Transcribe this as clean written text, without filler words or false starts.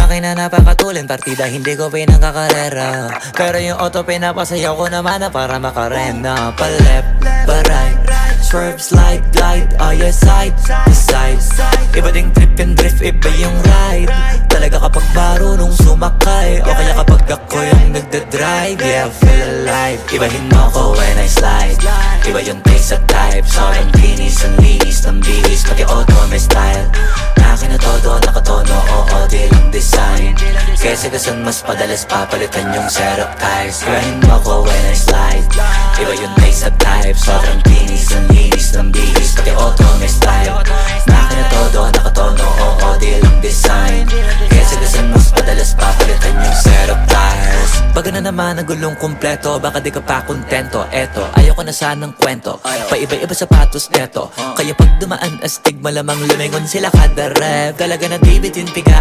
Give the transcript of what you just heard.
akin na napakatulin, partida hindi ko pinagkakarera. Pero yung auto pinapasayaw ko naman na para makarena. Pa left, pa right, swerve, slide, glide, oh yeah, side to side. Iba ding trip yung drift, iba yung ride. Talaga kapag marunong sumakay, o kaya kapag ako yung nagdadrive. Yeah, feel alive. Ibahin mo ko when I slide. Iba yung taste at type. Sobrang linis, ang linis ng bihis, pati auto may style. Akin na todo, nakatono, oo, di lang design. Kasi kasan mas padalas papalitan yung setup tires. Ibahin mo ko when I slide. Iba yung taste at type. Sobrang linis, ang linis ng bihis, pati auto may style. Akin na todo, nakatono, oo, di lang design. Kasi kasan mas padalas papalitan yung setup tires. Pag na naman ang gulong kumpleto, baka di ka pa kontento. Eto, ayoko na sanang kwento, paiba-iba sapatos neto. Kaya pag dumaan astig, malamang lumingon sila kada rep. Talaga na David yung piga.